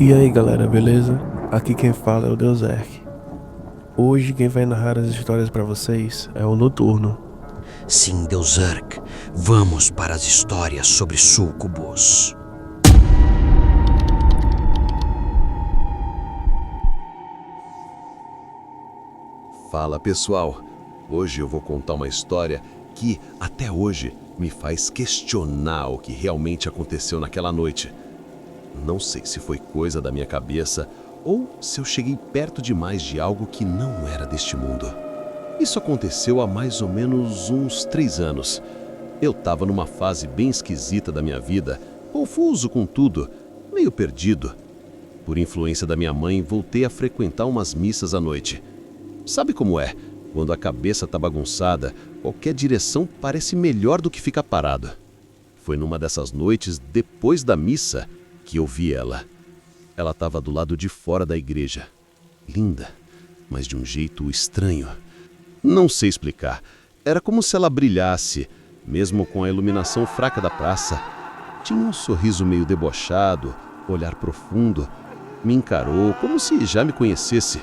E aí galera, beleza? Aqui quem fala é o Deuzerk. Hoje quem vai narrar as histórias pra vocês é o Noturno. Sim, Deuzerk, vamos para as histórias sobre súcubos. Fala pessoal, hoje eu vou contar uma história que até hoje me faz questionar o que realmente aconteceu naquela noite. Não sei se foi coisa da minha cabeça ou se eu cheguei perto demais de algo que não era deste mundo. Isso aconteceu há mais ou menos uns 3 anos. Eu estava numa fase bem esquisita da minha vida, confuso com tudo, meio perdido. Por influência da minha mãe, voltei a frequentar umas missas à noite. Sabe como é? Quando a cabeça está bagunçada, qualquer direção parece melhor do que ficar parado. Foi numa dessas noites, depois da missa, que eu vi ela. Ela estava do lado de fora da igreja. Linda, mas de um jeito estranho. Não sei explicar. Era como se ela brilhasse, mesmo com a iluminação fraca da praça. Tinha um sorriso meio debochado, olhar profundo. Me encarou como se já me conhecesse.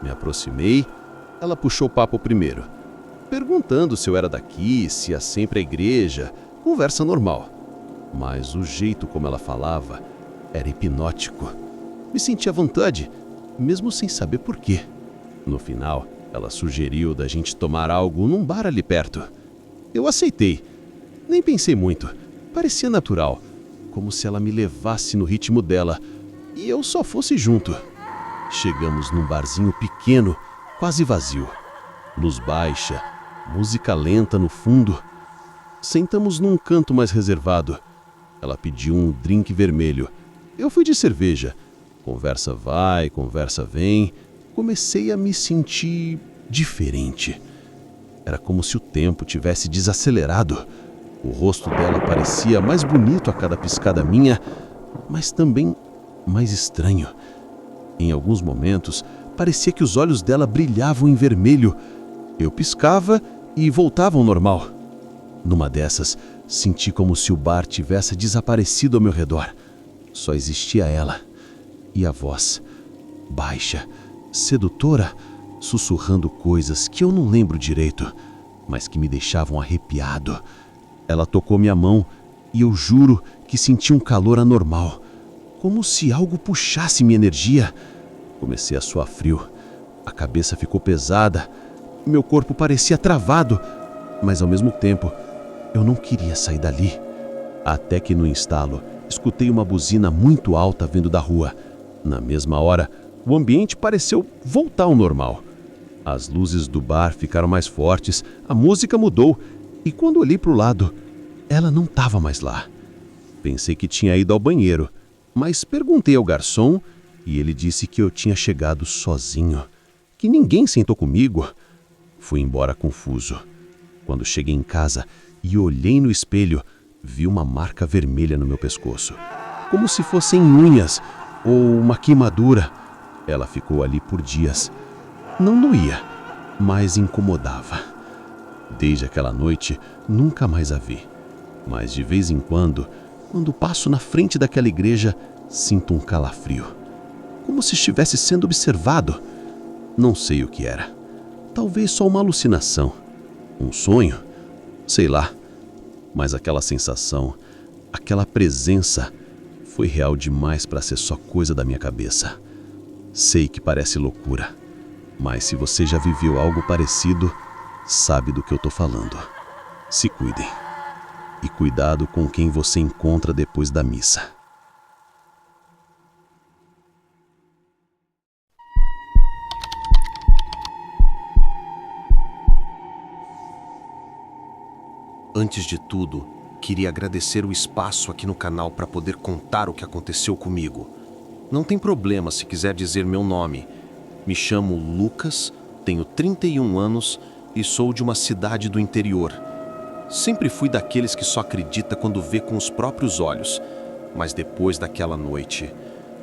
Me aproximei, ela puxou o papo primeiro, perguntando se eu era daqui, se ia sempre à igreja, conversa normal. Mas o jeito como ela falava era hipnótico. Me senti à vontade, mesmo sem saber por quê. No final, ela sugeriu da gente tomar algo num bar ali perto. Eu aceitei. Nem pensei muito. Parecia natural, como se ela me levasse no ritmo dela e eu só fosse junto. Chegamos num barzinho pequeno, quase vazio. Luz baixa, música lenta no fundo. Sentamos num canto mais reservado. Ela pediu um drink vermelho. Eu fui de cerveja. Conversa vai, conversa vem. Comecei a me sentir diferente. Era como se o tempo tivesse desacelerado. O rosto dela parecia mais bonito a cada piscada minha, mas também mais estranho. Em alguns momentos, parecia que os olhos dela brilhavam em vermelho. Eu piscava e voltava ao normal. Numa dessas, senti como se o bar tivesse desaparecido ao meu redor. Só existia ela. E a voz, baixa, sedutora, sussurrando coisas que eu não lembro direito, mas que me deixavam arrepiado. Ela tocou minha mão e eu juro que senti um calor anormal, como se algo puxasse minha energia. Comecei a suar frio. A cabeça ficou pesada. Meu corpo parecia travado, mas ao mesmo tempo, eu não queria sair dali. Até que no instalo, escutei uma buzina muito alta vindo da rua. Na mesma hora, o ambiente pareceu voltar ao normal. As luzes do bar ficaram mais fortes, a música mudou, e quando olhei para o lado, ela não estava mais lá. Pensei que tinha ido ao banheiro, mas perguntei ao garçom e ele disse que eu tinha chegado sozinho, que ninguém sentou comigo. Fui embora confuso. Quando cheguei em casa e olhei no espelho, vi uma marca vermelha no meu pescoço, como se fossem unhas ou uma queimadura. Ela ficou ali por dias. Não doía, mas incomodava. Desde aquela noite, nunca mais a vi. Mas de vez em quando passo na frente daquela igreja, sinto um calafrio, como se estivesse sendo observado. Não sei o que era. Talvez só uma alucinação, um sonho, sei lá. Mas aquela sensação, aquela presença, foi real demais para ser só coisa da minha cabeça. Sei que parece loucura, mas se você já viveu algo parecido, sabe do que eu tô falando. Se cuidem. E cuidado com quem você encontra depois da missa. Antes de tudo, queria agradecer o espaço aqui no canal para poder contar o que aconteceu comigo. Não tem problema se quiser dizer meu nome. Me chamo Lucas, tenho 31 anos e sou de uma cidade do interior. Sempre fui daqueles que só acredita quando vê com os próprios olhos. Mas depois daquela noite,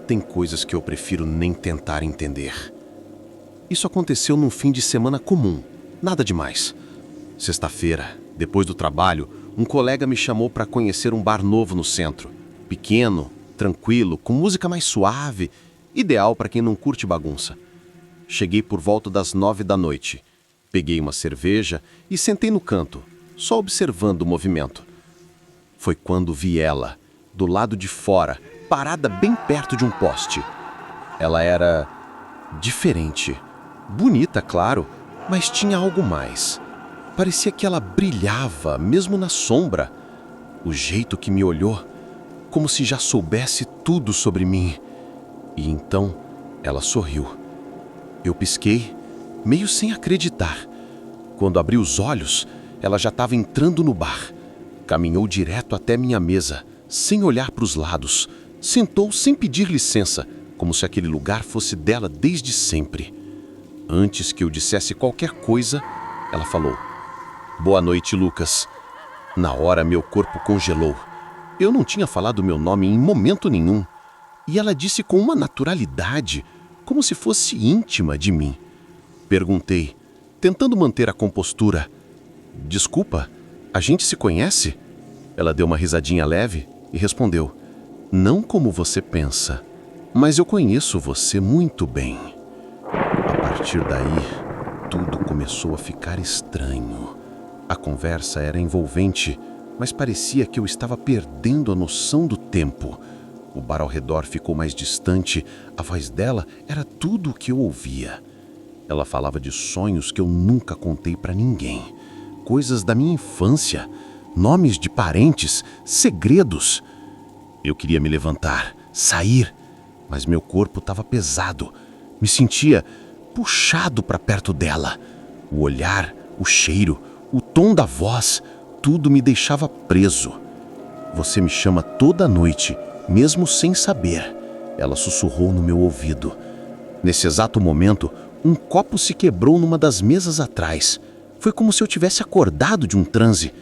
tem coisas que eu prefiro nem tentar entender. Isso aconteceu num fim de semana comum, nada demais. Sexta-feira, depois do trabalho, um colega me chamou para conhecer um bar novo no centro. Pequeno, tranquilo, com música mais suave, ideal para quem não curte bagunça. Cheguei por volta das 9 da noite. Peguei uma cerveja e sentei no canto, só observando o movimento. Foi quando vi ela, do lado de fora, parada bem perto de um poste. Ela era diferente. Bonita, claro, mas tinha algo mais. Parecia que ela brilhava, mesmo na sombra. O jeito que me olhou, como se já soubesse tudo sobre mim. E então ela sorriu. Eu pisquei, meio sem acreditar. Quando abri os olhos, ela já estava entrando no bar. Caminhou direto até minha mesa, sem olhar para os lados. Sentou sem pedir licença, como se aquele lugar fosse dela desde sempre. Antes que eu dissesse qualquer coisa, ela falou: "Boa noite, Lucas." Na hora, meu corpo congelou. Eu não tinha falado meu nome em momento nenhum. E ela disse com uma naturalidade, como se fosse íntima de mim. Perguntei, tentando manter a compostura: "Desculpa, a gente se conhece?" Ela deu uma risadinha leve e respondeu: "Não como você pensa, mas eu conheço você muito bem." A partir daí, tudo começou a ficar estranho. A conversa era envolvente, mas parecia que eu estava perdendo a noção do tempo. O bar ao redor ficou mais distante, a voz dela era tudo o que eu ouvia. Ela falava de sonhos que eu nunca contei para ninguém, coisas da minha infância, nomes de parentes, segredos. Eu queria me levantar, sair, mas meu corpo estava pesado. Me sentia puxado para perto dela. O olhar, o cheiro, o tom da voz, tudo me deixava preso. "Você me chama toda noite, mesmo sem saber." Ela sussurrou no meu ouvido. Nesse exato momento, um copo se quebrou numa das mesas atrás. Foi como se eu tivesse acordado de um transe.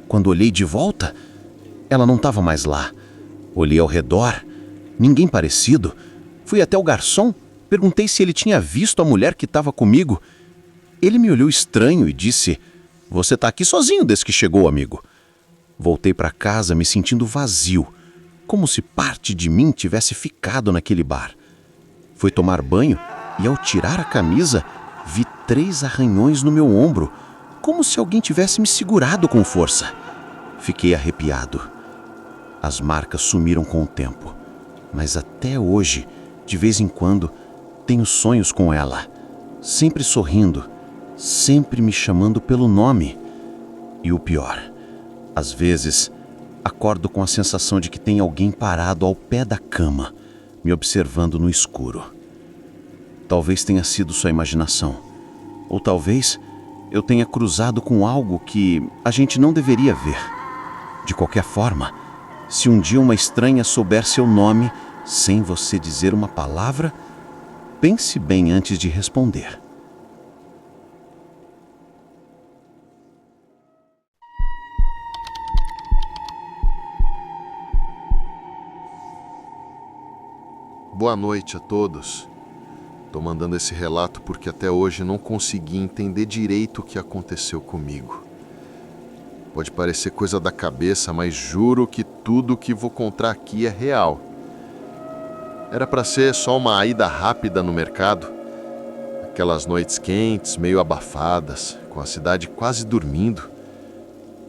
Quando olhei de volta, ela não estava mais lá. Olhei ao redor, ninguém parecido. Fui até o garçom, perguntei se ele tinha visto a mulher que estava comigo. Ele me olhou estranho e disse: "Você está aqui sozinho desde que chegou, amigo." Voltei para casa me sentindo vazio, como se parte de mim tivesse ficado naquele bar. Fui tomar banho e, ao tirar a camisa, vi 3 arranhões no meu ombro, como se alguém tivesse me segurado com força. Fiquei arrepiado. As marcas sumiram com o tempo, mas até hoje, de vez em quando, tenho sonhos com ela, sempre sorrindo, sempre me chamando pelo nome. E o pior, às vezes, acordo com a sensação de que tem alguém parado ao pé da cama, me observando no escuro. Talvez tenha sido sua imaginação, ou talvez eu tenha cruzado com algo que a gente não deveria ver. De qualquer forma, se um dia uma estranha souber seu nome, sem você dizer uma palavra, pense bem antes de responder. Boa noite a todos. Tô mandando esse relato porque até hoje não consegui entender direito o que aconteceu comigo. Pode parecer coisa da cabeça, mas juro que tudo o que vou contar aqui é real. Era para ser só uma ida rápida no mercado. Aquelas noites quentes, meio abafadas, com a cidade quase dormindo.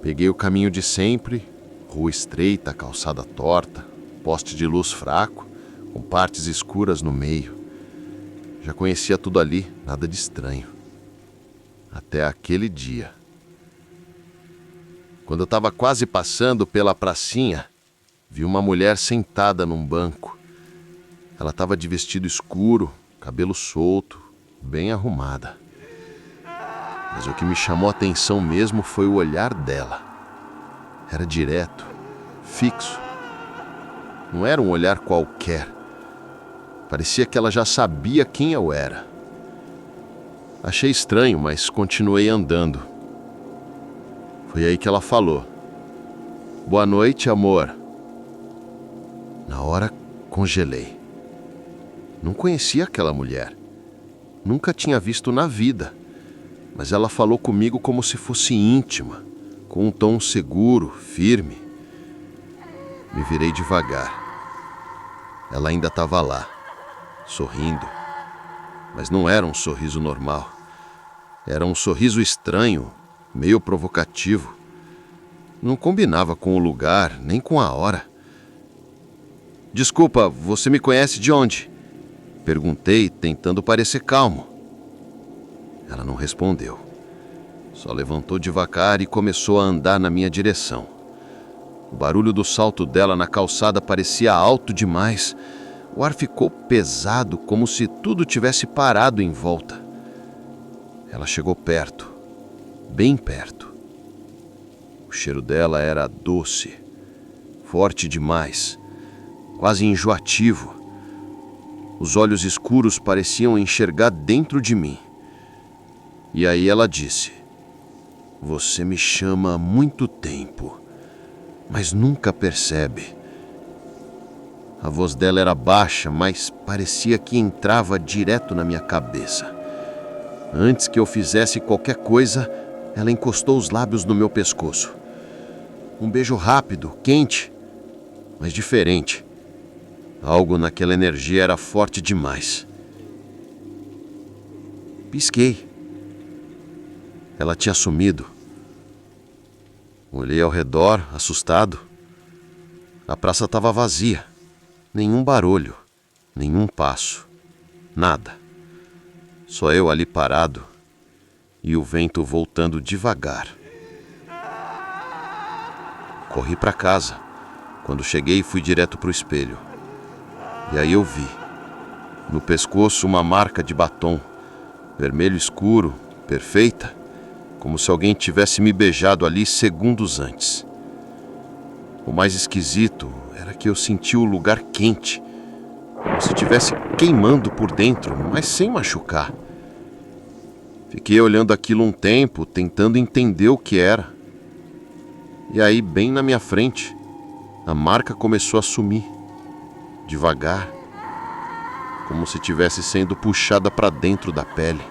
Peguei o caminho de sempre, rua estreita, calçada torta, poste de luz fraco, com partes escuras no meio. Já conhecia tudo ali, nada de estranho. Até aquele dia. Quando eu estava quase passando pela pracinha, vi uma mulher sentada num banco. Ela estava de vestido escuro, cabelo solto, bem arrumada. Mas o que me chamou a atenção mesmo foi o olhar dela. Era direto, fixo. Não era um olhar qualquer. Parecia que ela já sabia quem eu era. Achei estranho, mas continuei andando. Foi aí que ela falou: "Boa noite, amor." Na hora, congelei. Não conhecia aquela mulher. Nunca tinha visto na vida. Mas ela falou comigo como se fosse íntima, com um tom seguro, firme. Me virei devagar. ela ainda estava lá, sorrindo. Mas não era um sorriso normal. Era um sorriso estranho, meio provocativo. Não combinava com o lugar, nem com a hora. Desculpa, você me conhece de onde? Perguntei, tentando parecer calmo. Ela não respondeu. Só levantou devagar e começou a andar na minha direção. O barulho do salto dela na calçada parecia alto demais. O ar ficou pesado, como se tudo tivesse parado em volta. Ela chegou perto, bem perto. O cheiro dela era doce, forte demais, quase enjoativo. Os olhos escuros pareciam enxergar dentro de mim. E aí ela disse: "Você me chama há muito tempo, mas nunca percebe." A voz dela era baixa, mas parecia que entrava direto na minha cabeça. Antes que eu fizesse qualquer coisa, ela encostou os lábios no meu pescoço. Um beijo rápido, quente, mas diferente. Algo naquela energia era forte demais. Pisquei. Ela tinha sumido. Olhei ao redor, assustado. A praça estava vazia. Nenhum barulho, nenhum passo, nada. Só eu ali parado e o vento voltando devagar. Corri para casa. Quando cheguei, fui direto para o espelho. E aí eu vi, no pescoço, uma marca de batom, vermelho escuro, perfeita, como se alguém tivesse me beijado ali segundos antes. O mais esquisito era que eu senti o lugar quente, como se estivesse queimando por dentro, mas sem machucar. Fiquei olhando aquilo um tempo, tentando entender o que era. E aí, bem na minha frente, a marca começou a sumir, devagar, como se estivesse sendo puxada para dentro da pele.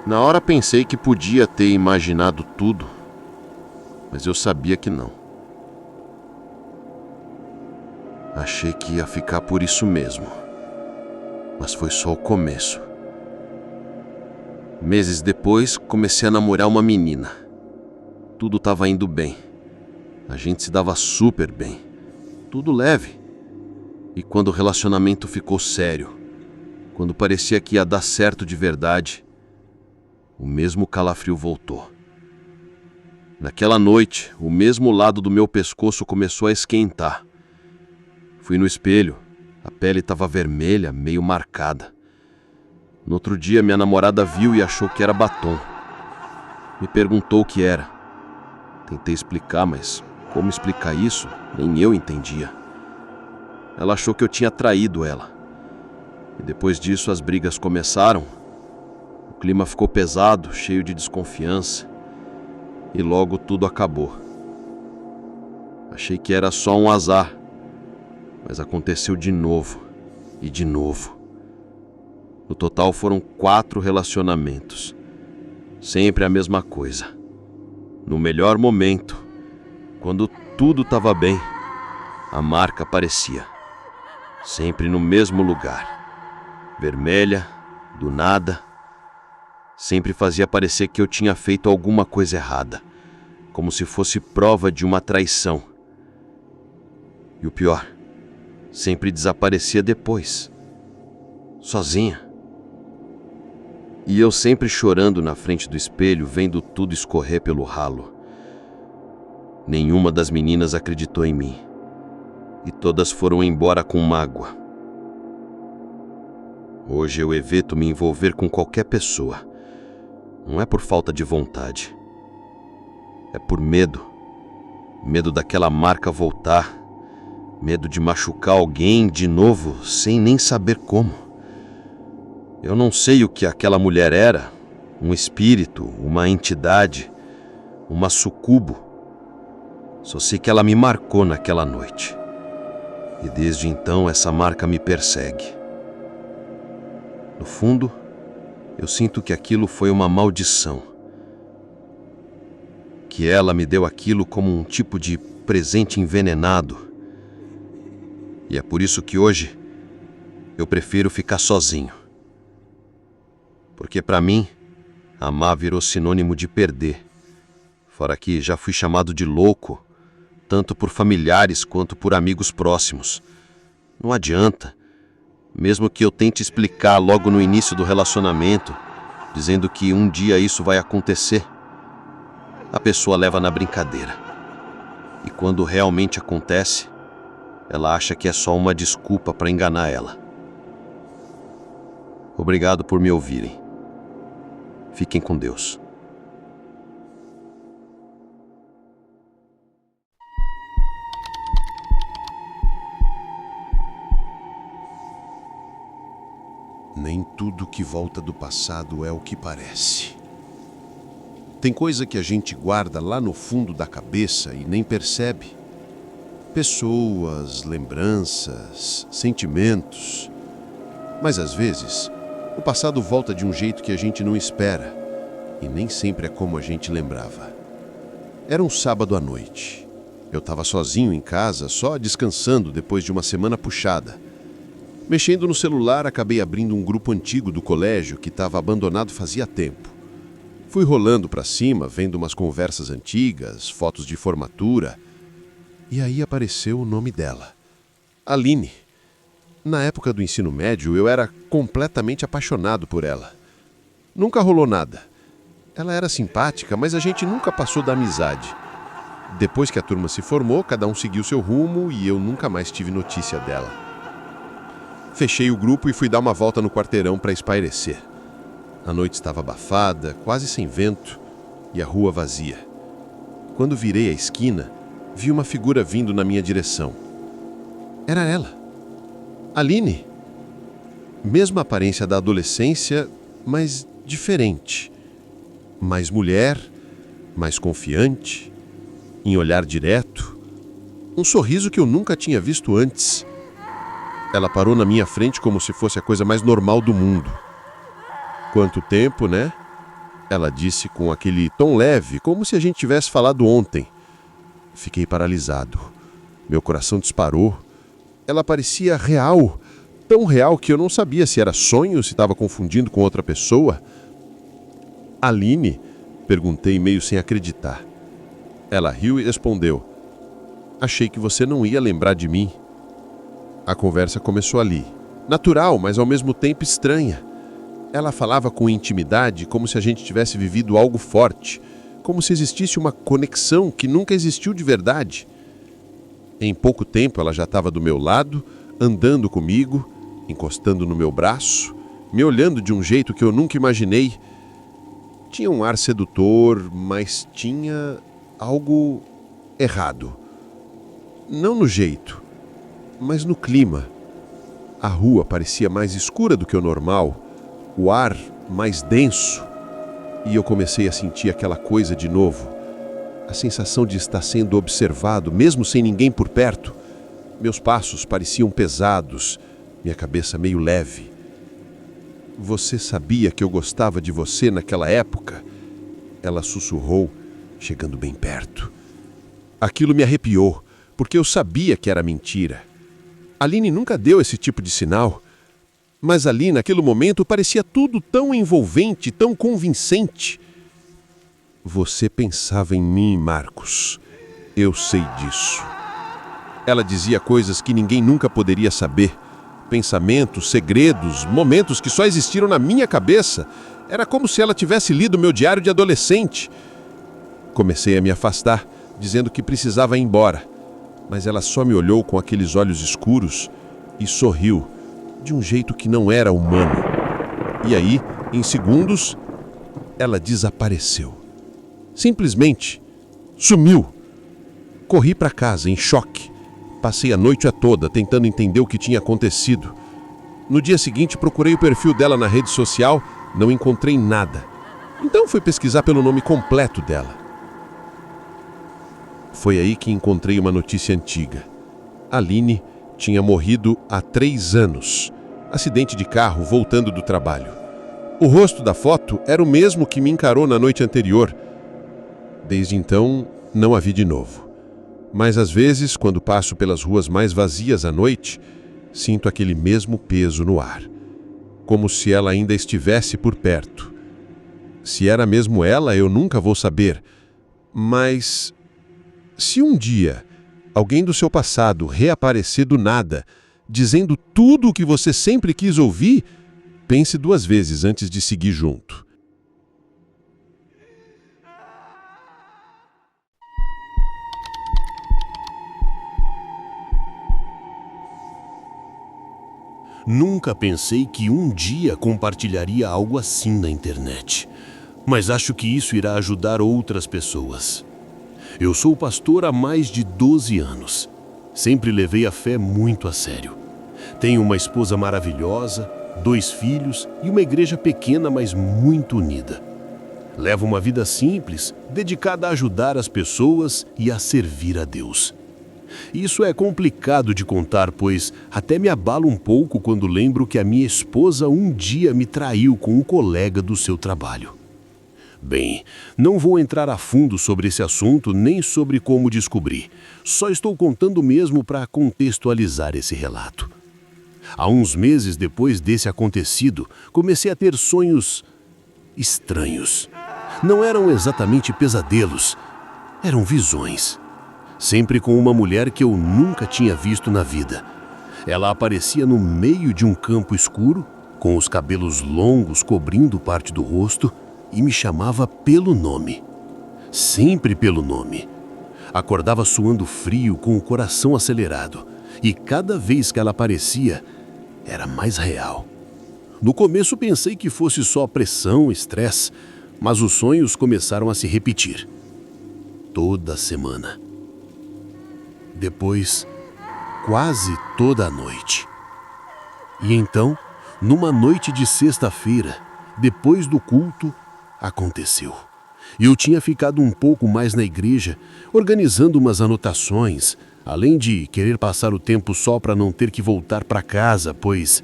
Na hora pensei que podia ter imaginado tudo, mas eu sabia que não. Achei que ia ficar por isso mesmo, mas foi só o começo. Meses depois, comecei a namorar uma menina. Tudo estava indo bem. A gente se dava super bem. Tudo leve. E quando o relacionamento ficou sério, quando parecia que ia dar certo de verdade, o mesmo calafrio voltou. Naquela noite, o mesmo lado do meu pescoço começou a esquentar. Fui no espelho. A pele estava vermelha, meio marcada. No outro dia, minha namorada viu e achou que era batom. Me perguntou o que era. Tentei explicar, mas como explicar isso? Nem eu entendia. Ela achou que eu tinha traído ela. E depois disso, as brigas começaram. O clima ficou pesado, cheio de desconfiança. E logo tudo acabou. Achei que era só um azar. Mas aconteceu de novo e de novo. No total foram 4 relacionamentos. Sempre a mesma coisa. No melhor momento, quando tudo estava bem, a marca aparecia. Sempre no mesmo lugar. Vermelha, do nada. Sempre fazia parecer que eu tinha feito alguma coisa errada. Como se fosse prova de uma traição. E o pior, sempre desaparecia depois. Sozinha. E eu sempre chorando na frente do espelho, vendo tudo escorrer pelo ralo. Nenhuma das meninas acreditou em mim. E todas foram embora com mágoa. Hoje eu evito me envolver com qualquer pessoa. Não é por falta de vontade. É por medo. Medo daquela marca voltar. Medo de machucar alguém de novo, sem nem saber como. Eu não sei o que aquela mulher era. Um espírito, uma entidade, uma sucubo. Só sei que ela me marcou naquela noite. E desde então essa marca me persegue. No fundo, eu sinto que aquilo foi uma maldição. Que ela me deu aquilo como um tipo de presente envenenado. E é por isso que hoje eu prefiro ficar sozinho. Porque para mim, amar virou sinônimo de perder. Fora que já fui chamado de louco, tanto por familiares quanto por amigos próximos. Não adianta. Mesmo que eu tente explicar logo no início do relacionamento, dizendo que um dia isso vai acontecer, a pessoa leva na brincadeira. E quando realmente acontece, ela acha que é só uma desculpa para enganar ela. Obrigado por me ouvirem. Fiquem com Deus. Nem tudo que volta do passado é o que parece. Tem coisa que a gente guarda lá no fundo da cabeça e nem percebe. Pessoas, lembranças, sentimentos. Mas às vezes, o passado volta de um jeito que a gente não espera. E nem sempre é como a gente lembrava. Era um sábado à noite. Eu estava sozinho em casa, só descansando depois de uma semana puxada. Mexendo no celular, acabei abrindo um grupo antigo do colégio que estava abandonado fazia tempo. Fui rolando para cima, vendo umas conversas antigas, fotos de formatura. E aí apareceu o nome dela. Aline. Na época do ensino médio, eu era completamente apaixonado por ela. Nunca rolou nada. Ela era simpática, mas a gente nunca passou da amizade. Depois que a turma se formou, cada um seguiu seu rumo e eu nunca mais tive notícia dela. Fechei o grupo e fui dar uma volta no quarteirão para espairecer. A noite estava abafada, quase sem vento, e a rua vazia. Quando virei a esquina, vi uma figura vindo na minha direção. Era ela. Aline. Mesma aparência da adolescência, mas diferente. Mais mulher, mais confiante, em olhar direto. Um sorriso que eu nunca tinha visto antes. Ela parou na minha frente como se fosse a coisa mais normal do mundo. Quanto tempo, né? Ela disse com aquele tom leve, como se a gente tivesse falado ontem. Fiquei paralisado. Meu coração disparou. Ela parecia real, tão real que eu não sabia se era sonho, se estava confundindo com outra pessoa. Aline? Perguntei meio sem acreditar. Ela riu e respondeu. Achei que você não ia lembrar de mim. A conversa começou ali. Natural, mas ao mesmo tempo estranha. Ela falava com intimidade, como se a gente tivesse vivido algo forte, como se existisse uma conexão que nunca existiu de verdade. Em pouco tempo ela já estava do meu lado, andando comigo, encostando no meu braço, me olhando de um jeito que eu nunca imaginei. Tinha um ar sedutor, mas tinha algo errado. Não no jeito, mas no clima. A rua parecia mais escura do que o normal, o ar mais denso, e eu comecei a sentir aquela coisa de novo. A sensação de estar sendo observado, mesmo sem ninguém por perto. Meus passos pareciam pesados, minha cabeça meio leve. Você sabia que eu gostava de você naquela época? Ela sussurrou, chegando bem perto. Aquilo me arrepiou, porque eu sabia que era mentira. Aline nunca deu esse tipo de sinal. Mas ali, naquele momento, parecia tudo tão envolvente, tão convincente. Você pensava em mim, Marcos. Eu sei disso. Ela dizia coisas que ninguém nunca poderia saber. Pensamentos, segredos, momentos que só existiram na minha cabeça. Era como se ela tivesse lido meu diário de adolescente. Comecei a me afastar, dizendo que precisava ir embora. Mas ela só me olhou com aqueles olhos escuros e sorriu, de um jeito que não era humano. E aí, em segundos, ela desapareceu. Simplesmente sumiu. Corri para casa em choque. Passei a noite toda tentando entender o que tinha acontecido. No dia seguinte, procurei o perfil dela na rede social, não encontrei nada. Então fui pesquisar pelo nome completo dela. Foi aí que encontrei uma notícia antiga. Aline tinha morrido há 3 anos. Acidente de carro voltando do trabalho. O rosto da foto era o mesmo que me encarou na noite anterior. Desde então, não a vi de novo. Mas às vezes, quando passo pelas ruas mais vazias à noite, sinto aquele mesmo peso no ar, como se ela ainda estivesse por perto. Se era mesmo ela, eu nunca vou saber. Mas se um dia alguém do seu passado reaparecer do nada, dizendo tudo o que você sempre quis ouvir, pense 2 vezes antes de seguir junto. Nunca pensei que um dia compartilharia algo assim na internet. Mas acho que isso irá ajudar outras pessoas. Eu sou pastor há mais de 12 anos. Sempre levei a fé muito a sério. Tenho uma esposa maravilhosa, 2 filhos e uma igreja pequena, mas muito unida. Levo uma vida simples, dedicada a ajudar as pessoas e a servir a Deus. Isso é complicado de contar, pois até me abalo um pouco quando lembro que a minha esposa um dia me traiu com um colega do seu trabalho. Bem, não vou entrar a fundo sobre esse assunto nem sobre como descobri. Só estou contando mesmo para contextualizar esse relato. Há uns meses depois desse acontecido, comecei a ter sonhos estranhos. Não eram exatamente pesadelos, eram visões. Sempre com uma mulher que eu nunca tinha visto na vida. Ela aparecia no meio de um campo escuro, com os cabelos longos cobrindo parte do rosto, e me chamava pelo nome. Sempre pelo nome. Acordava suando frio, com o coração acelerado, e cada vez que ela aparecia, era mais real. No começo pensei que fosse só pressão, estresse, mas os sonhos começaram a se repetir. Toda semana. Depois, quase toda a noite. E então, numa noite de sexta-feira, depois do culto, aconteceu. Eu tinha ficado um pouco mais na igreja, organizando umas anotações, além de querer passar o tempo só para não ter que voltar para casa, pois,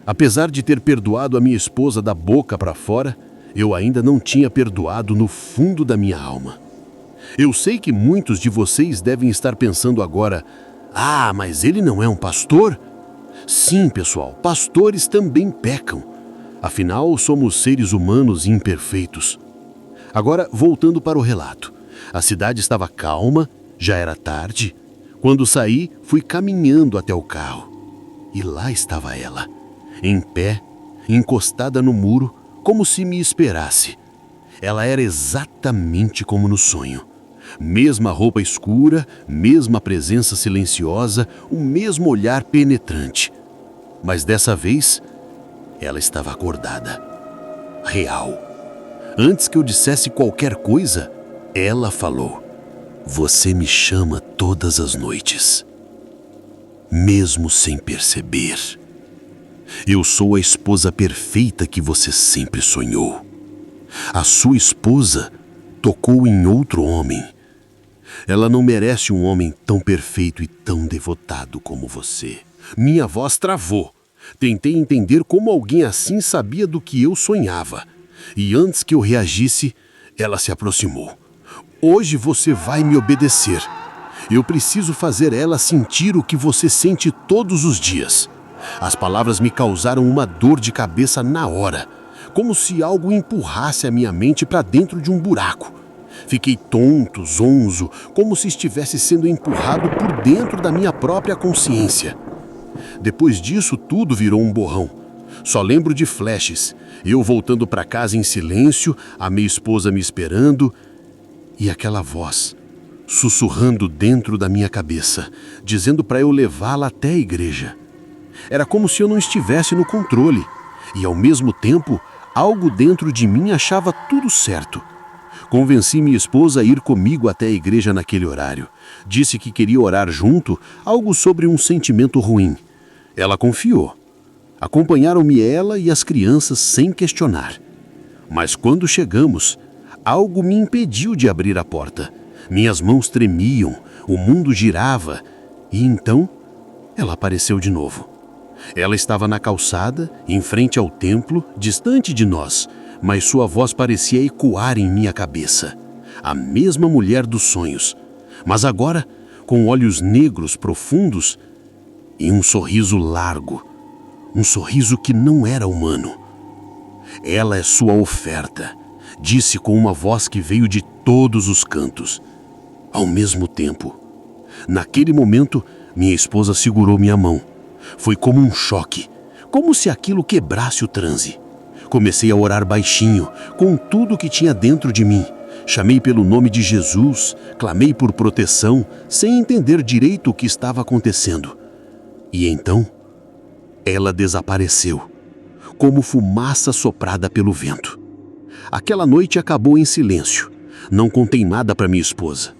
apesar de ter perdoado a minha esposa da boca para fora, eu ainda não tinha perdoado no fundo da minha alma. Eu sei que muitos de vocês devem estar pensando agora: ah, mas ele não é um pastor? Sim, pessoal, pastores também pecam. Afinal, somos seres humanos imperfeitos. Agora, voltando para o relato. A cidade estava calma, já era tarde. Quando saí, fui caminhando até o carro. E lá estava ela, em pé, encostada no muro, como se me esperasse. Ela era exatamente como no sonho. Mesma roupa escura, mesma presença silenciosa, o mesmo olhar penetrante. Mas dessa vez, ela estava acordada. Real. Antes que eu dissesse qualquer coisa, ela falou: "Você me chama todas as noites, mesmo sem perceber. Eu sou a esposa perfeita que você sempre sonhou. A sua esposa tocou em outro homem. Ela não merece um homem tão perfeito e tão devotado como você." Minha voz travou. Tentei entender como alguém assim sabia do que eu sonhava. E antes que eu reagisse, ela se aproximou. "Hoje você vai me obedecer. Eu preciso fazer ela sentir o que você sente todos os dias." As palavras me causaram uma dor de cabeça na hora, como se algo empurrasse a minha mente para dentro de um buraco. Fiquei tonto, zonzo, como se estivesse sendo empurrado por dentro da minha própria consciência. Depois disso, tudo virou um borrão. Só lembro de flashes, eu voltando para casa em silêncio, a minha esposa me esperando, e aquela voz sussurrando dentro da minha cabeça, dizendo para eu levá-la até a igreja. Era como se eu não estivesse no controle, e ao mesmo tempo, algo dentro de mim achava tudo certo. Convenci minha esposa a ir comigo até a igreja naquele horário. Disse que queria orar junto, algo sobre um sentimento ruim. Ela confiou. Acompanharam-me ela e as crianças sem questionar. Mas quando chegamos, algo me impediu de abrir a porta. Minhas mãos tremiam, o mundo girava, e então ela apareceu de novo. Ela estava na calçada, em frente ao templo, distante de nós, mas sua voz parecia ecoar em minha cabeça. A mesma mulher dos sonhos, mas agora com olhos negros profundos e um sorriso largo, um sorriso que não era humano. Ela é sua oferta, disse com uma voz que veio de todos os cantos. Ao mesmo tempo, naquele momento, minha esposa segurou minha mão. Foi como um choque, como se aquilo quebrasse o transe. Comecei a orar baixinho, com tudo que tinha dentro de mim. Chamei pelo nome de Jesus, clamei por proteção, sem entender direito o que estava acontecendo. E então, ela desapareceu, como fumaça soprada pelo vento. Aquela noite acabou em silêncio. Não contei nada para minha esposa.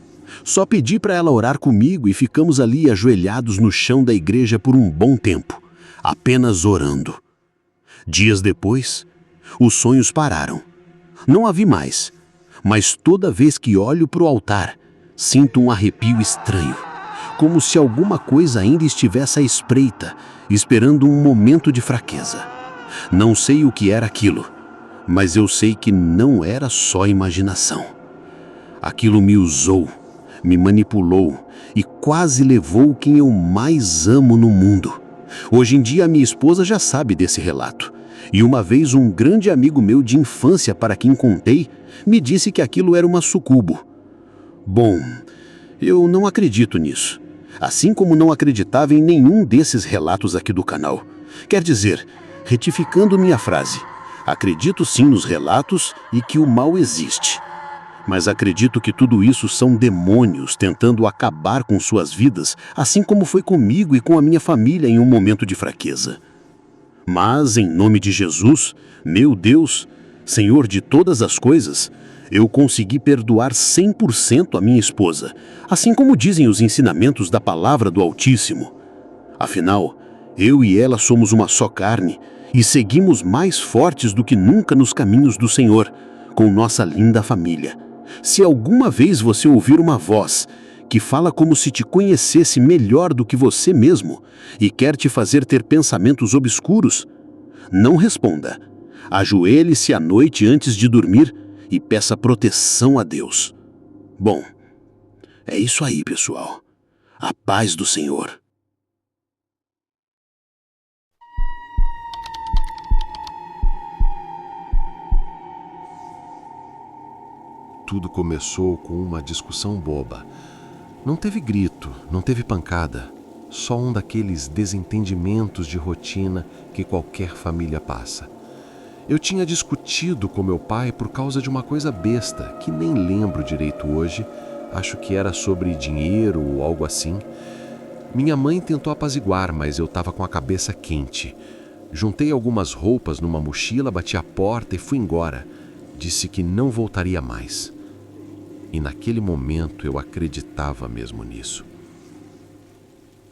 Só pedi para ela orar comigo e ficamos ali ajoelhados no chão da igreja por um bom tempo, apenas orando. Dias depois, os sonhos pararam. Não a vi mais, mas toda vez que olho para o altar, sinto um arrepio estranho, como se alguma coisa ainda estivesse à espreita, esperando um momento de fraqueza. Não sei o que era aquilo, mas eu sei que não era só imaginação. Aquilo me usou, me manipulou e quase levou quem eu mais amo no mundo. Hoje em dia, minha esposa já sabe desse relato. E uma vez um grande amigo meu de infância para quem contei, me disse que aquilo era uma sucubo. Bom, eu não acredito nisso. Assim como não acreditava em nenhum desses relatos aqui do canal. Quer dizer, retificando minha frase, acredito sim nos relatos e que o mal existe. Mas acredito que tudo isso são demônios tentando acabar com suas vidas, assim como foi comigo e com a minha família em um momento de fraqueza. Mas, em nome de Jesus, meu Deus, Senhor de todas as coisas, eu consegui perdoar 100% a minha esposa, assim como dizem os ensinamentos da palavra do Altíssimo. Afinal, eu e ela somos uma só carne e seguimos mais fortes do que nunca nos caminhos do Senhor, com nossa linda família. Se alguma vez você ouvir uma voz que fala como se te conhecesse melhor do que você mesmo e quer te fazer ter pensamentos obscuros, não responda. Ajoelhe-se à noite antes de dormir e peça proteção a Deus. Bom, é isso aí, pessoal. A paz do Senhor. Tudo começou com uma discussão boba. Não teve grito, não teve pancada, só um daqueles desentendimentos de rotina que qualquer família passa. Eu tinha discutido com meu pai por causa de uma coisa besta, que nem lembro direito hoje, acho que era sobre dinheiro ou algo assim. Minha mãe tentou apaziguar, mas eu estava com a cabeça quente. Juntei algumas roupas numa mochila, bati a porta e fui embora. Disse que não voltaria mais. E naquele momento eu acreditava mesmo nisso.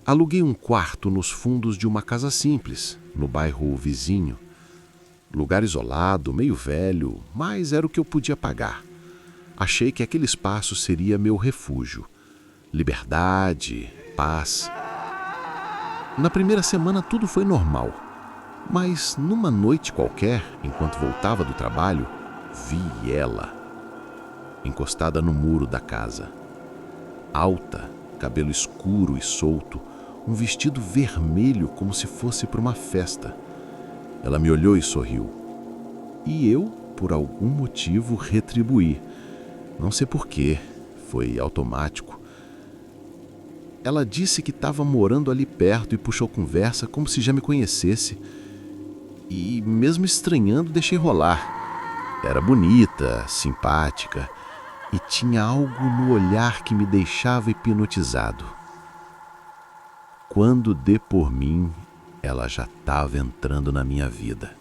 Aluguei um quarto nos fundos de uma casa simples, no bairro vizinho. Lugar isolado, meio velho, mas era o que eu podia pagar. Achei que aquele espaço seria meu refúgio. Liberdade, paz. Na primeira semana tudo foi normal. Mas numa noite qualquer, enquanto voltava do trabalho, vi ela, encostada no muro da casa. Alta, cabelo escuro e solto, um vestido vermelho como se fosse para uma festa. Ela me olhou e sorriu. E eu, por algum motivo, retribuí. Não sei porquê, foi automático. Ela disse que estava morando ali perto e puxou conversa como se já me conhecesse. E mesmo estranhando, deixei rolar. Era bonita, simpática e tinha algo no olhar que me deixava hipnotizado. Quando dei por mim, ela já estava entrando na minha vida.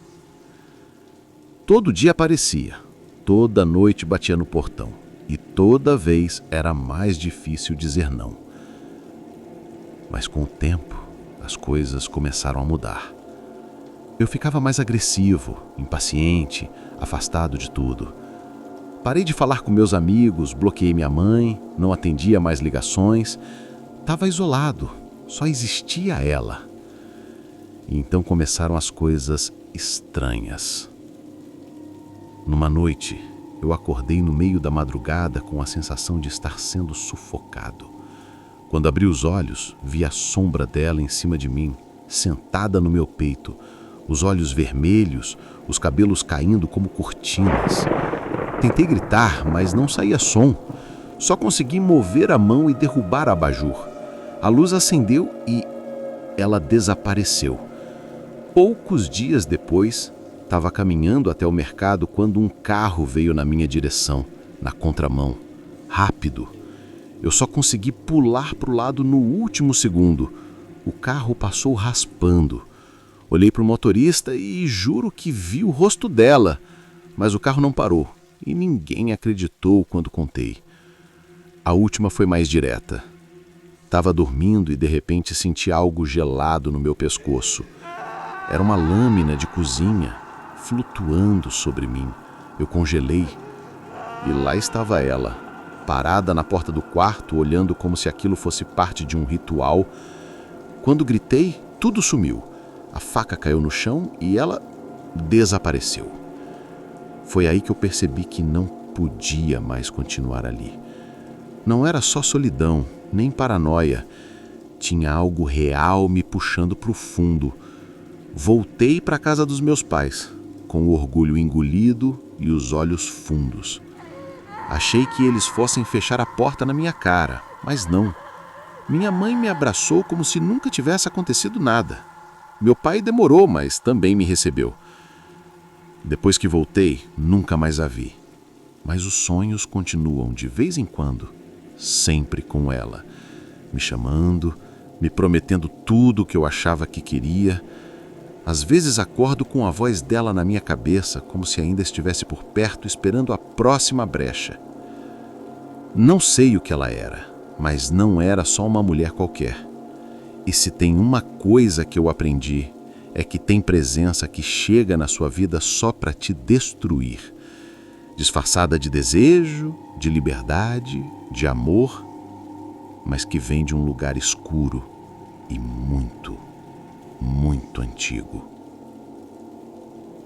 Todo dia aparecia, toda noite batia no portão e toda vez era mais difícil dizer não. Mas com o tempo, as coisas começaram a mudar. Eu ficava mais agressivo, impaciente, afastado de tudo. Parei de falar com meus amigos, bloqueei minha mãe, não atendia mais ligações. Estava isolado, só existia ela. E então começaram as coisas estranhas. Numa noite, eu acordei no meio da madrugada com a sensação de estar sendo sufocado. Quando abri os olhos, vi a sombra dela em cima de mim, sentada no meu peito, os olhos vermelhos, os cabelos caindo como cortinas. Tentei gritar, mas não saía som. Só consegui mover a mão e derrubar a abajur. A luz acendeu e ela desapareceu. Poucos dias depois, estava caminhando até o mercado quando um carro veio na minha direção, na contramão. Rápido. Eu só consegui pular para o lado no último segundo. O carro passou raspando. Olhei para o motorista e juro que vi o rosto dela, mas o carro não parou e ninguém acreditou quando contei. A última foi mais direta. Estava dormindo e de repente senti algo gelado no meu pescoço. Era uma lâmina de cozinha flutuando sobre mim. Eu congelei e lá estava ela, parada na porta do quarto, olhando como se aquilo fosse parte de um ritual. Quando gritei, tudo sumiu. A faca caiu no chão e ela desapareceu. Foi aí que eu percebi que não podia mais continuar ali. Não era só solidão, nem paranoia. Tinha algo real me puxando para o fundo. Voltei para a casa dos meus pais, com o orgulho engolido e os olhos fundos. Achei que eles fossem fechar a porta na minha cara, mas não. Minha mãe me abraçou como se nunca tivesse acontecido nada. Meu pai demorou, mas também me recebeu. Depois que voltei, nunca mais a vi. Mas os sonhos continuam de vez em quando, sempre com ela, me chamando, me prometendo tudo o que eu achava que queria. Às vezes acordo com a voz dela na minha cabeça, como se ainda estivesse por perto, esperando a próxima brecha. Não sei o que ela era, mas não era só uma mulher qualquer. E se tem uma coisa que eu aprendi, é que tem presença que chega na sua vida só para te destruir. Disfarçada de desejo, de liberdade, de amor, mas que vem de um lugar escuro e muito, muito antigo.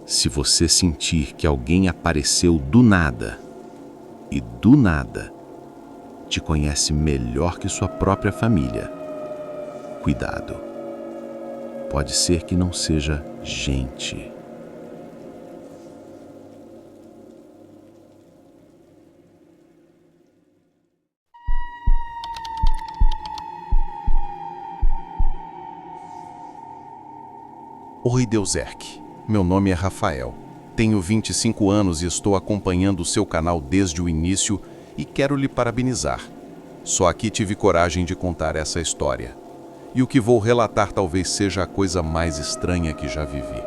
Se você sentir que alguém apareceu do nada, e do nada, te conhece melhor que sua própria família, cuidado. Pode ser que não seja gente. Oi, Deuzerk. Meu nome é Rafael. Tenho 25 anos e estou acompanhando o seu canal desde o início e quero lhe parabenizar. Só aqui tive coragem de contar essa história. E o que vou relatar talvez seja a coisa mais estranha que já vivi.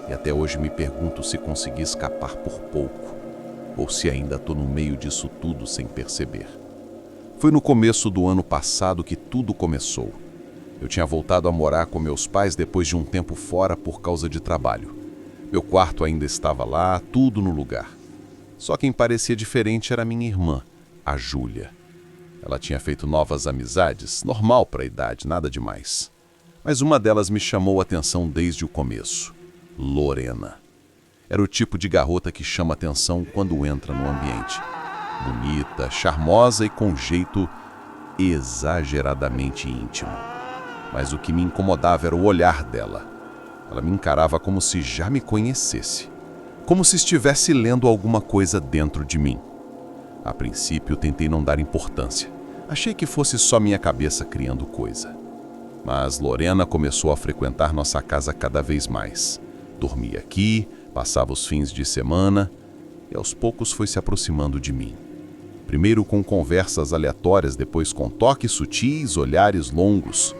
E até hoje me pergunto se consegui escapar por pouco, ou se ainda estou no meio disso tudo sem perceber. Foi no começo do ano passado que tudo começou. Eu tinha voltado a morar com meus pais depois de um tempo fora por causa de trabalho. Meu quarto ainda estava lá, tudo no lugar. Só quem parecia diferente era minha irmã, a Júlia. Ela tinha feito novas amizades, normal para a idade, nada demais. Mas uma delas me chamou a atenção desde o começo. Lorena. Era o tipo de garota que chama atenção quando entra no ambiente. Bonita, charmosa e com jeito exageradamente íntimo. Mas o que me incomodava era o olhar dela. Ela me encarava como se já me conhecesse. Como se estivesse lendo alguma coisa dentro de mim. A princípio, tentei não dar importância. Achei que fosse só minha cabeça criando coisa. Mas Lorena começou a frequentar nossa casa cada vez mais. Dormia aqui, passava os fins de semana e aos poucos foi se aproximando de mim. Primeiro com conversas aleatórias, depois com toques sutis, olhares longos.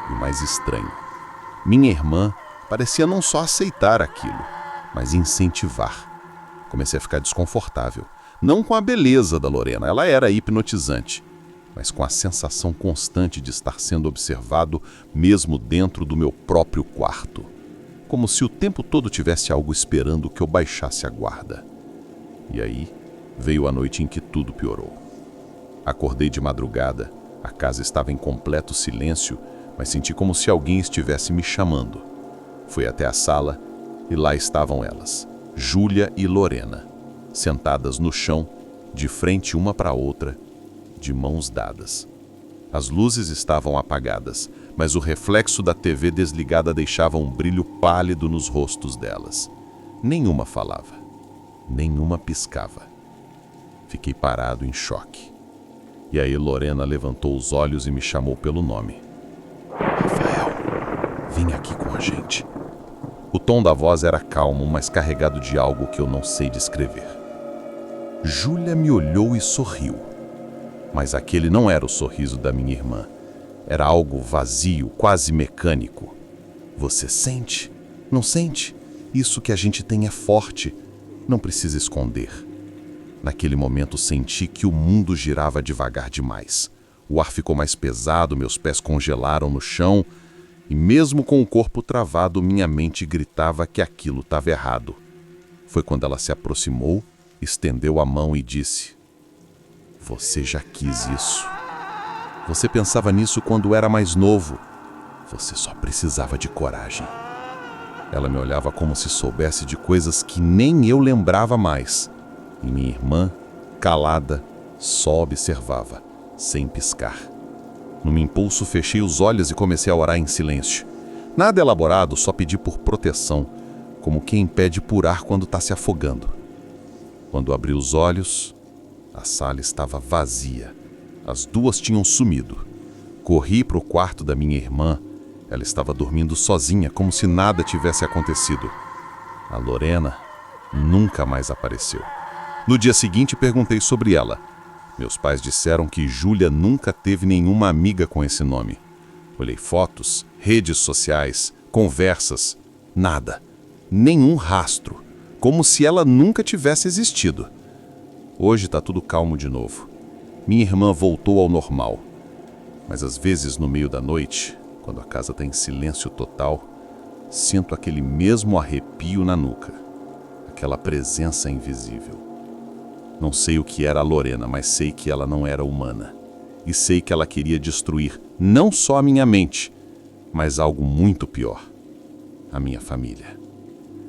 E o mais estranho, minha irmã parecia não só aceitar aquilo, mas incentivar. Comecei a ficar desconfortável. Não com a beleza da Lorena, ela era hipnotizante, mas com a sensação constante de estar sendo observado mesmo dentro do meu próprio quarto. Como se o tempo todo tivesse algo esperando que eu baixasse a guarda. E aí veio a noite em que tudo piorou. Acordei de madrugada, a casa estava em completo silêncio, mas senti como se alguém estivesse me chamando. Fui até a sala e lá estavam elas, Júlia e Lorena, sentadas no chão, de frente uma para a outra, de mãos dadas. As luzes estavam apagadas, mas o reflexo da TV desligada deixava um brilho pálido nos rostos delas. Nenhuma falava, nenhuma piscava. Fiquei parado em choque. E aí Lorena levantou os olhos e me chamou pelo nome. Rafael, vem aqui com a gente. O tom da voz era calmo, mas carregado de algo que eu não sei descrever. Júlia me olhou e sorriu. Mas aquele não era o sorriso da minha irmã. Era algo vazio, quase mecânico. Você sente? Não sente? Isso que a gente tem é forte. Não precisa esconder. Naquele momento senti que o mundo girava devagar demais. O ar ficou mais pesado, meus pés congelaram no chão e mesmo com o corpo travado, minha mente gritava que aquilo estava errado. Foi quando ela se aproximou, estendeu a mão e disse: Você já quis isso. Você pensava nisso quando era mais novo. Você só precisava de coragem. Ela me olhava como se soubesse de coisas que nem eu lembrava mais. E minha irmã, calada, só observava, sem piscar. Num impulso, fechei os olhos e comecei a orar em silêncio. Nada elaborado, só pedi por proteção, como quem pede por ar quando está se afogando. Quando abri os olhos, a sala estava vazia. As duas tinham sumido. Corri para o quarto da minha irmã. Ela estava dormindo sozinha, como se nada tivesse acontecido. A Lorena nunca mais apareceu. No dia seguinte, perguntei sobre ela. Meus pais disseram que Júlia nunca teve nenhuma amiga com esse nome. Olhei fotos, redes sociais, conversas. Nada. Nenhum rastro. Como se ela nunca tivesse existido. Hoje está tudo calmo de novo. Minha irmã voltou ao normal. Mas às vezes, no meio da noite, quando a casa está em silêncio total, sinto aquele mesmo arrepio na nuca. Aquela presença invisível. Não sei o que era a Lorena, mas sei que ela não era humana. E sei que ela queria destruir não só a minha mente, mas algo muito pior: a minha família.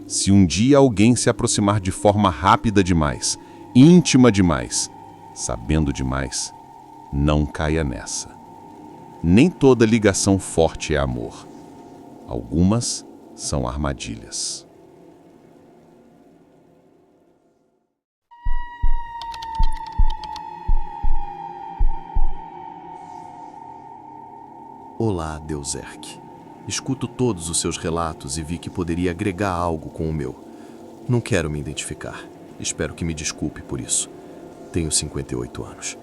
Se um dia alguém se aproximar de forma rápida demais, íntima demais, sabendo demais, não caia nessa. Nem toda ligação forte é amor. Algumas são armadilhas. Olá, Deuzerk. Escuto todos os seus relatos e vi que poderia agregar algo com o meu. Não quero me identificar. Espero que me desculpe por isso. Tenho 58 anos.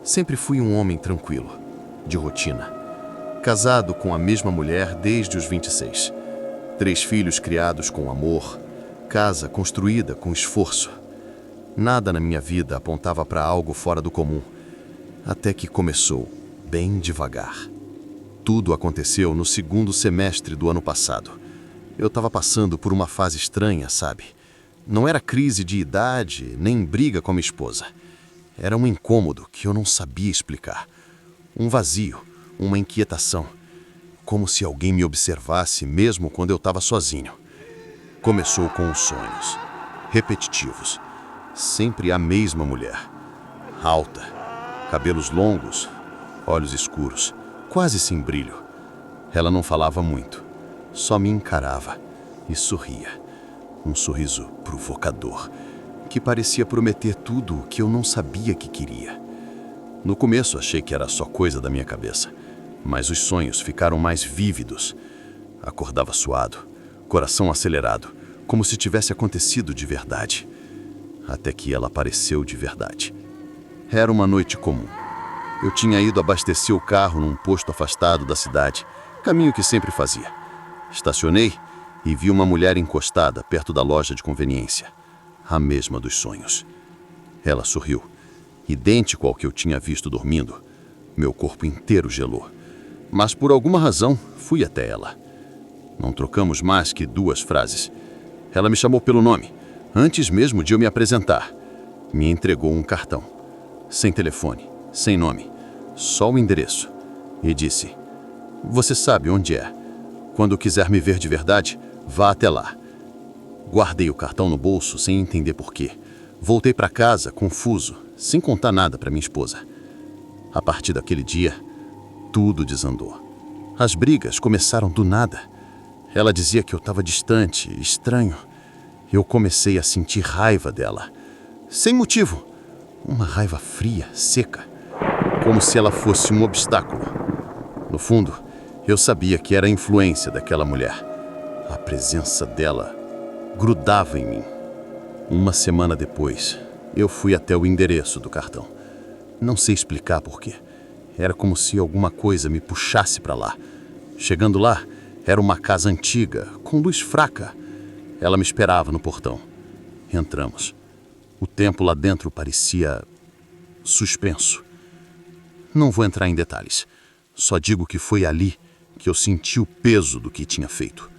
Sempre fui um homem tranquilo, de rotina. Casado com a mesma mulher desde os 26. 3 filhos criados com amor. Casa construída com esforço. Nada na minha vida apontava para algo fora do comum. Até que começou, bem devagar. Tudo aconteceu no segundo semestre do ano passado. Eu estava passando por uma fase estranha, sabe? Não era crise de idade, nem briga com a minha esposa. Era um incômodo que eu não sabia explicar. Um vazio, uma inquietação. Como se alguém me observasse mesmo quando eu estava sozinho. Começou com os sonhos. Repetitivos. Sempre a mesma mulher. Alta. Cabelos longos. Olhos escuros. Quase sem brilho. Ela não falava muito, só me encarava e sorria. Um sorriso provocador, que parecia prometer tudo o que eu não sabia que queria. No começo achei que era só coisa da minha cabeça, mas os sonhos ficaram mais vívidos. Acordava suado, coração acelerado, como se tivesse acontecido de verdade. Até que ela apareceu de verdade. Era uma noite comum. Eu tinha ido abastecer o carro num posto afastado da cidade, caminho que sempre fazia. Estacionei e vi uma mulher encostada perto da loja de conveniência, a mesma dos sonhos. Ela sorriu, idêntico ao que eu tinha visto dormindo. Meu corpo inteiro gelou, mas por alguma razão fui até ela. Não trocamos mais que 2 frases. Ela me chamou pelo nome, antes mesmo de eu me apresentar. Me entregou um cartão, sem telefone, sem nome, só o endereço, e disse: Você sabe onde é. Quando quiser me ver de verdade, vá até lá. Guardei o cartão no bolso sem entender porquê. Voltei para casa, confuso, sem contar nada para minha esposa. A partir daquele dia, tudo desandou. As brigas começaram do nada. Ela dizia que eu estava distante, estranho. Eu comecei a sentir raiva dela. Sem motivo. Uma raiva fria, seca. Como se ela fosse um obstáculo. No fundo, eu sabia que era a influência daquela mulher. A presença dela grudava em mim. Uma semana depois, eu fui até o endereço do cartão. Não sei explicar por quê. Era como se alguma coisa me puxasse para lá. Chegando lá, era uma casa antiga, com luz fraca. Ela me esperava no portão. Entramos. O tempo lá dentro parecia suspenso. Não vou entrar em detalhes. Só digo que foi ali que eu senti o peso do que tinha feito.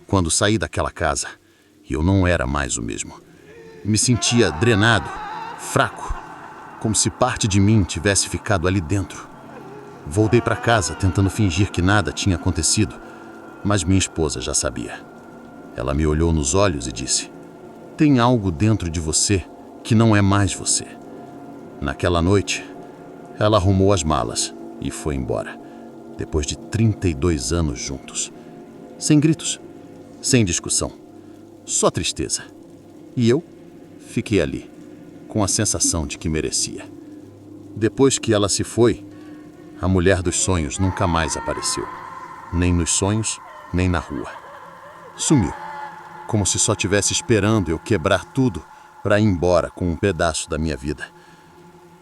Quando saí daquela casa, eu não era mais o mesmo. Me sentia drenado, fraco, como se parte de mim tivesse ficado ali dentro. Voltei para casa tentando fingir que nada tinha acontecido, mas minha esposa já sabia. Ela me olhou nos olhos e disse: "Tem algo dentro de você que não é mais você." Naquela noite, ela arrumou as malas e foi embora, depois de 32 anos juntos. Sem gritos, sem discussão, só tristeza. E eu fiquei ali, com a sensação de que merecia. Depois que ela se foi, a mulher dos sonhos nunca mais apareceu. Nem nos sonhos, nem na rua. Sumiu, como se só estivesse esperando eu quebrar tudo para ir embora com um pedaço da minha vida.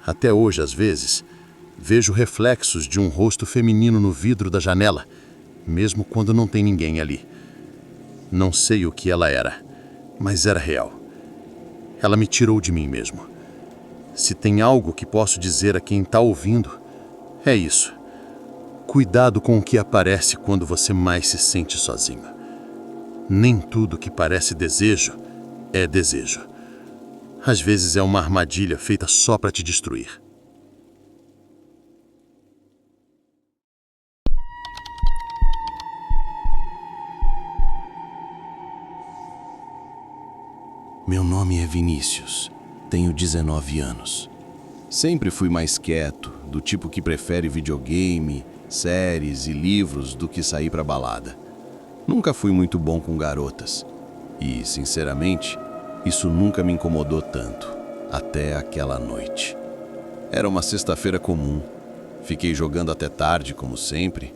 Até hoje, às vezes, vejo reflexos de um rosto feminino no vidro da janela, mesmo quando não tem ninguém ali. Não sei o que ela era, mas era real. Ela me tirou de mim mesmo. Se tem algo que posso dizer a quem está ouvindo, é isso. Cuidado com o que aparece quando você mais se sente sozinho. Nem tudo que parece desejo é desejo. Às vezes é uma armadilha feita só para te destruir. Meu nome é Vinícius, tenho 19 anos. Sempre fui mais quieto, do tipo que prefere videogame, séries e livros do que sair pra balada. Nunca fui muito bom com garotas. E, sinceramente, isso nunca me incomodou tanto, até aquela noite. Era uma sexta-feira comum. Fiquei jogando até tarde, como sempre.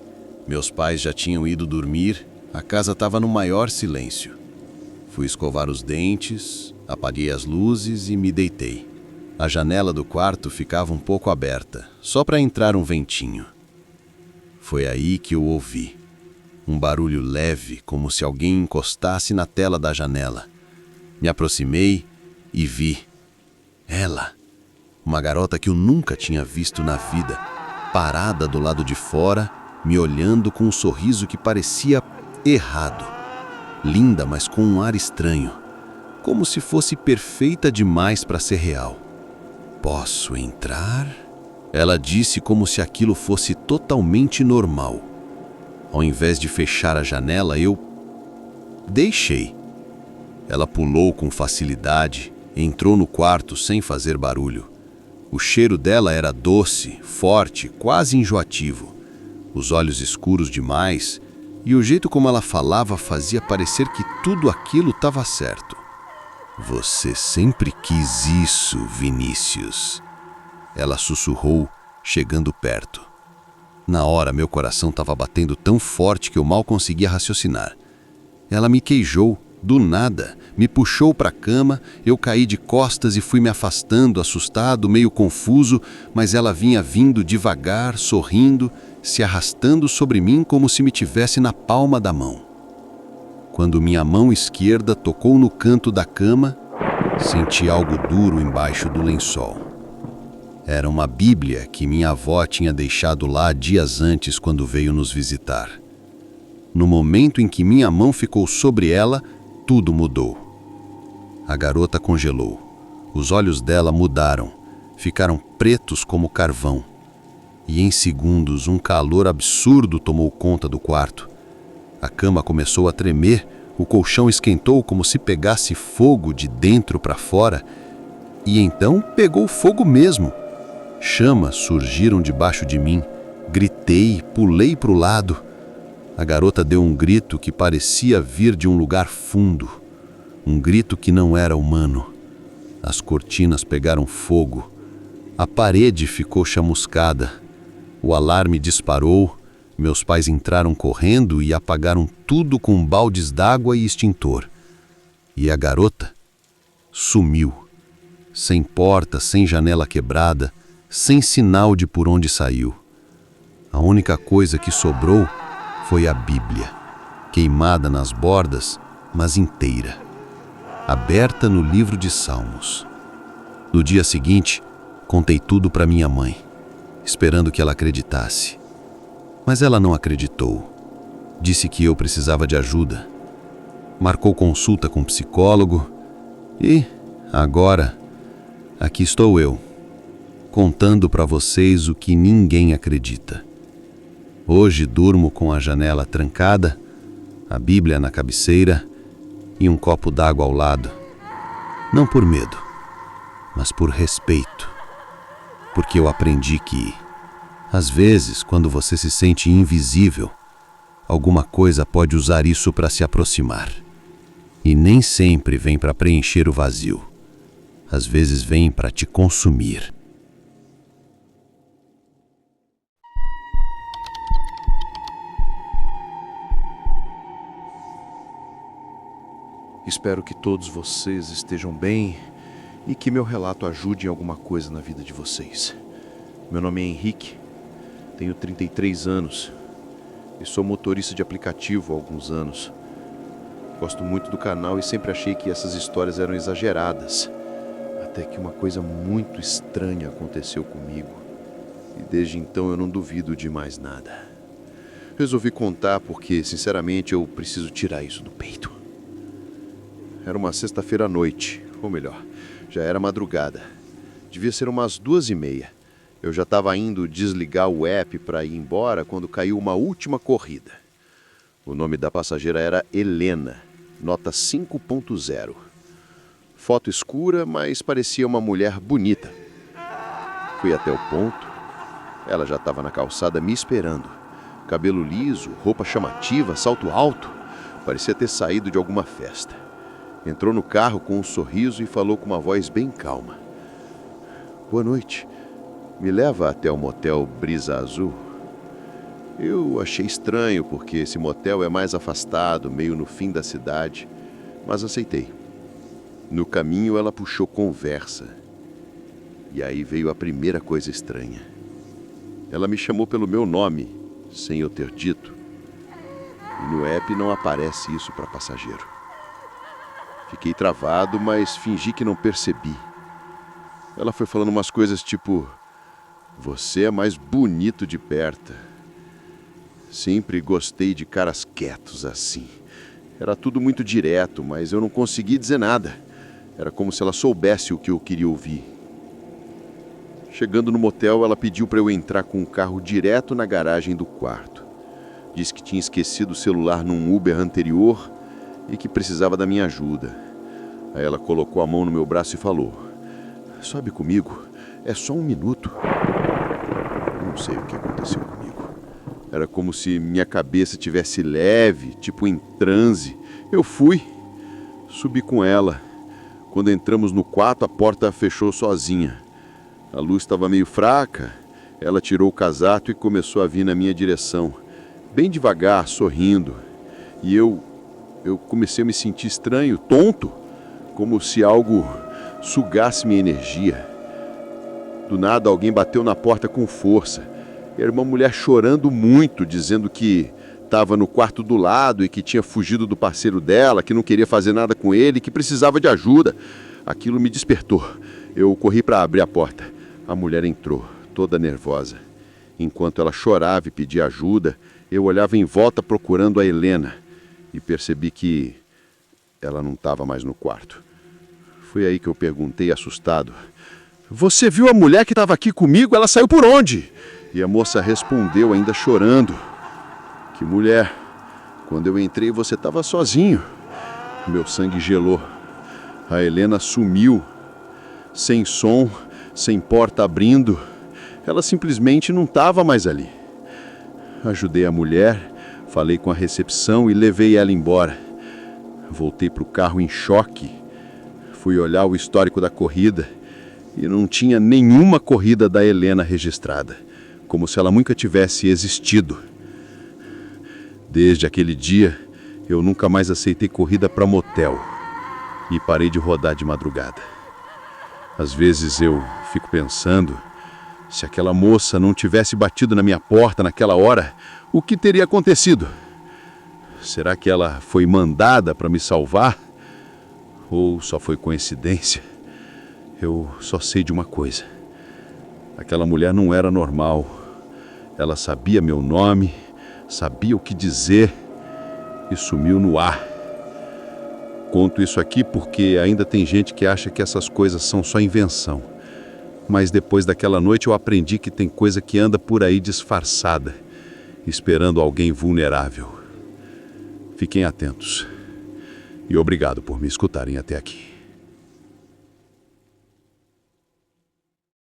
Meus pais já tinham ido dormir, a casa estava no maior silêncio. Fui escovar os dentes, apaguei as luzes e me deitei. A janela do quarto ficava um pouco aberta, só para entrar um ventinho. Foi aí que eu ouvi. Um barulho leve, como se alguém encostasse na tela da janela. Me aproximei e vi. Ela, uma garota que eu nunca tinha visto na vida, parada do lado de fora, me olhando com um sorriso que parecia errado. Linda, mas com um ar estranho, como se fosse perfeita demais para ser real. "Posso entrar?" Ela disse como se aquilo fosse totalmente normal. Ao invés de fechar a janela, eu deixei. Ela pulou com facilidade, entrou no quarto sem fazer barulho. O cheiro dela era doce, forte, quase enjoativo. Os olhos escuros demais, e o jeito como ela falava fazia parecer que tudo aquilo estava certo. "Você sempre quis isso, Vinícius." Ela sussurrou, chegando perto. Na hora, meu coração estava batendo tão forte que eu mal conseguia raciocinar. Ela me queijou, do nada, me puxou para a cama, eu caí de costas e fui me afastando, assustado, meio confuso, mas ela vinha vindo devagar, sorrindo, se arrastando sobre mim como se me tivesse na palma da mão. Quando minha mão esquerda tocou no canto da cama, senti algo duro embaixo do lençol. Era uma Bíblia que minha avó tinha deixado lá dias antes quando veio nos visitar. No momento em que minha mão ficou sobre ela, tudo mudou. A garota congelou. Os olhos dela mudaram, ficaram pretos como carvão. E em segundos um calor absurdo tomou conta do quarto. A cama começou a tremer, o colchão esquentou como se pegasse fogo de dentro para fora. E então pegou fogo mesmo. Chamas surgiram debaixo de mim, gritando gritei, pulei para o lado. A garota deu um grito que parecia vir de um lugar fundo. Um grito que não era humano. As cortinas pegaram fogo. A parede ficou chamuscada. O alarme disparou. Meus pais entraram correndo e apagaram tudo com baldes d'água e extintor. E a garota sumiu. Sem porta, sem janela quebrada, sem sinal de por onde saiu. A única coisa que sobrou foi a Bíblia, queimada nas bordas, mas inteira, aberta no livro de Salmos. No dia seguinte, contei tudo para minha mãe, esperando que ela acreditasse. Mas ela não acreditou. Disse que eu precisava de ajuda. Marcou consulta com um psicólogo e, agora, aqui estou eu, contando para vocês o que ninguém acredita. Hoje durmo com a janela trancada, a Bíblia na cabeceira e um copo d'água ao lado. Não por medo, mas por respeito. Porque eu aprendi que, às vezes, quando você se sente invisível, alguma coisa pode usar isso para se aproximar. E nem sempre vem para preencher o vazio. Às vezes vem para te consumir. Espero que todos vocês estejam bem e que meu relato ajude em alguma coisa na vida de vocês. Meu nome é Henrique, tenho 33 anos e sou motorista de aplicativo há alguns anos. Gosto muito do canal e sempre achei que essas histórias eram exageradas. Até que uma coisa muito estranha aconteceu comigo. E desde então eu não duvido de mais nada. Resolvi contar porque, sinceramente, eu preciso tirar isso do peito. Era uma sexta-feira à noite, ou melhor, já era madrugada. Devia ser umas 2h30. Eu já estava indo desligar o app para ir embora quando caiu uma última corrida. O nome da passageira era Helena, nota 5.0. Foto escura, mas parecia uma mulher bonita. Fui até o ponto. Ela já estava na calçada me esperando. Cabelo liso, roupa chamativa, salto alto. Parecia ter saído de alguma festa. Entrou no carro com um sorriso e falou com uma voz bem calma. Boa noite. Me leva até o motel Brisa Azul? Eu achei estranho, porque esse motel é mais afastado, meio no fim da cidade, mas aceitei. No caminho ela puxou conversa. E aí veio a primeira coisa estranha. Ela me chamou pelo meu nome, sem eu ter dito. E no app não aparece isso para passageiro. Fiquei travado, mas fingi que não percebi. Ela foi falando umas coisas tipo... Você é mais bonito de perto. Sempre gostei de caras quietos assim. Era tudo muito direto, mas eu não consegui dizer nada. Era como se ela soubesse o que eu queria ouvir. Chegando no motel, ela pediu para eu entrar com o carro direto na garagem do quarto. Disse que tinha esquecido o celular num Uber anterior e que precisava da minha ajuda. Aí ela colocou a mão no meu braço e falou: sobe comigo, é só 1 minuto. Não sei o que aconteceu comigo. Era como se minha cabeça tivesse leve, tipo em transe. Eu fui. Subi com ela. Quando entramos no quarto, a porta fechou sozinha. A luz estava meio fraca. Ela tirou o casaco e começou a vir na minha direção. Bem devagar, sorrindo. E eu comecei a me sentir estranho, tonto. Como se algo sugasse minha energia. Do nada, alguém bateu na porta com força. Era uma mulher chorando muito, dizendo que estava no quarto do lado e que tinha fugido do parceiro dela, que não queria fazer nada com ele, que precisava de ajuda. Aquilo me despertou. Eu corri para abrir a porta. A mulher entrou, toda nervosa. Enquanto ela chorava e pedia ajuda, eu olhava em volta procurando a Helena e percebi que ela não estava mais no quarto. Foi aí que eu perguntei, assustado: você viu a mulher que estava aqui comigo? Ela saiu por onde? E a moça respondeu, ainda chorando: que mulher? Quando eu entrei, você estava sozinho. Meu sangue gelou. A Helena sumiu. Sem som, sem porta abrindo. Ela simplesmente não estava mais ali. Ajudei a mulher, falei com a recepção e levei ela embora. Voltei para o carro em choque. Fui olhar o histórico da corrida e não tinha nenhuma corrida da Helena registrada, como se ela nunca tivesse existido. Desde aquele dia, eu nunca mais aceitei corrida para motel e parei de rodar de madrugada. Às vezes eu fico pensando, se aquela moça não tivesse batido na minha porta naquela hora, o que teria acontecido? Será que ela foi mandada para me salvar? Ou só foi coincidência? Eu só sei de uma coisa. Aquela mulher não era normal. Ela sabia meu nome, sabia o que dizer e sumiu no ar. Conto isso aqui porque ainda tem gente que acha que essas coisas são só invenção. Mas depois daquela noite eu aprendi que tem coisa que anda por aí disfarçada, esperando alguém vulnerável. Fiquem atentos. E obrigado por me escutarem até aqui.